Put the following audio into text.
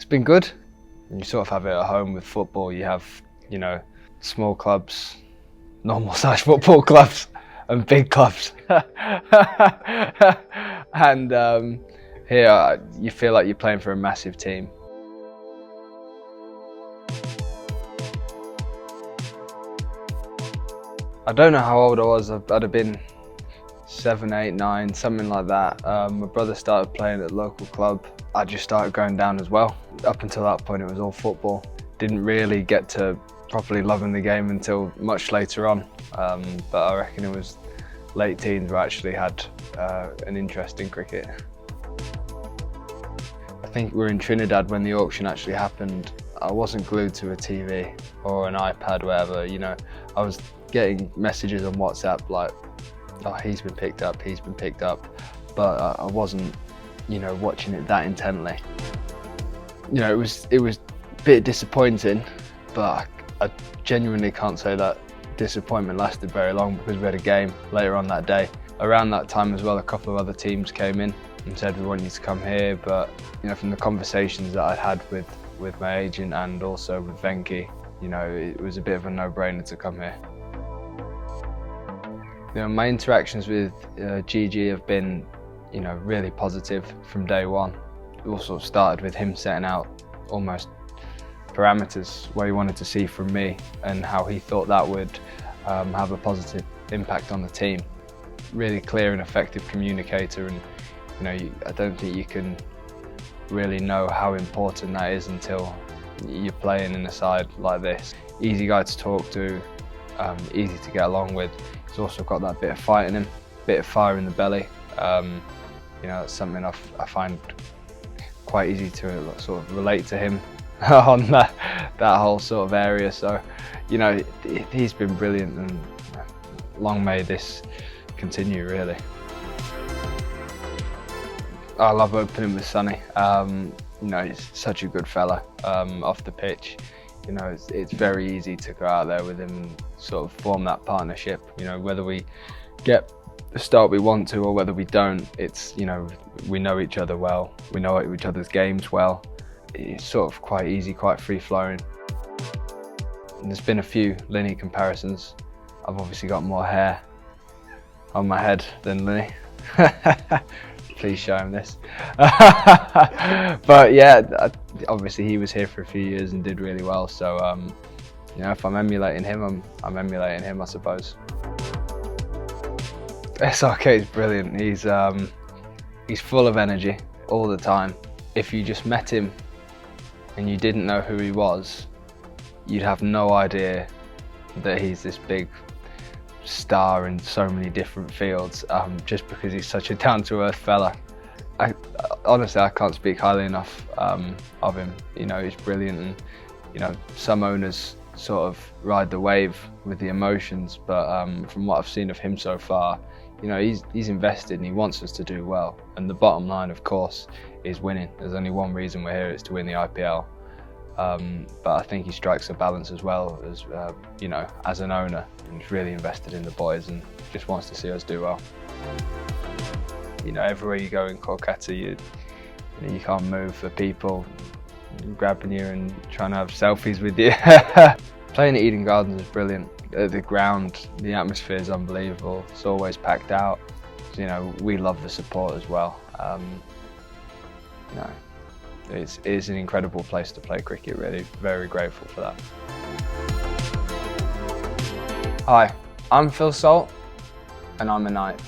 been good. You sort of have it at home with football. You have, you know, small clubs, normal size football clubs and big clubs. And here you feel like you're playing for a massive team. I don't know how old I was. I'd have been 7, 8, 9, something like that. My brother started playing at the local club. I just started going down as well. Up until that point, it was all football. Didn't really get to properly loving the game until much later on. But I reckon it was late teens where I actually had an interest in cricket. I think we were in Trinidad when the auction actually happened. I wasn't glued to a TV or an iPad, whatever, you know. I was getting messages on WhatsApp like, oh, he's been picked up, he's been picked up. But I wasn't, you know, watching it that intently. You know, it was a bit disappointing, but I genuinely can't say that disappointment lasted very long because we had a game later on that day. Around that time as well, a couple of other teams came in and said, we want you to come here, but you know, from the conversations that I'd had with my agent and also with Venki, you know, it was a bit of a no-brainer to come here. You know, my interactions with Gigi have been, you know, really positive from day one. It all sort of started with him setting out almost parameters, what he wanted to see from me and how he thought that would have a positive impact on the team. Really clear and effective communicator, and you know, I don't think you can really know how important that is until you're playing in a side like this. Easy guy to talk to, easy to get along with. He's also got that bit of fight in him, bit of fire in the belly. You know, that's something I find quite easy to sort of relate to him on that whole sort of area. So, you know, he's been brilliant, and long may this continue, really. I love opening with Sonny. You know, he's such a good fella off the pitch. You know, it's very easy to go out there with him and sort of form that partnership. You know, whether we get the start we want to or whether we don't, it's, you know, we know each other well. We know each other's games well. It's sort of quite easy, quite free-flowing. There's been a few Lynn comparisons. I've obviously got more hair on my head than Lynn. Please show him this. But yeah, obviously he was here for a few years and did really well. So, you know, if I'm emulating him, I'm emulating him, I suppose. SRK is brilliant. He's full of energy all the time. If you just met him and you didn't know who he was, you'd have no idea that he's this big star in so many different fields, just because he's such a down-to-earth fella. Honestly, I can't speak highly enough of him. You know, he's brilliant, and you know, some owners sort of ride the wave with the emotions, but from what I've seen of him so far, you know, he's invested and he wants us to do well. And the bottom line, of course, is winning. There's only one reason we're here, it's to win the IPL. But I think he strikes a balance as well as, you know, as an owner, and he's really invested in the boys and just wants to see us do well. You know, everywhere you go in Kolkata, you can't move for people grabbing you and trying to have selfies with you. Playing at Eden Gardens is brilliant. The ground, the atmosphere is unbelievable. It's always packed out. So, you know, we love the support as well. You know, it's an incredible place to play cricket, really. Very grateful for that. Hi, I'm Phil Salt and I'm a Knight.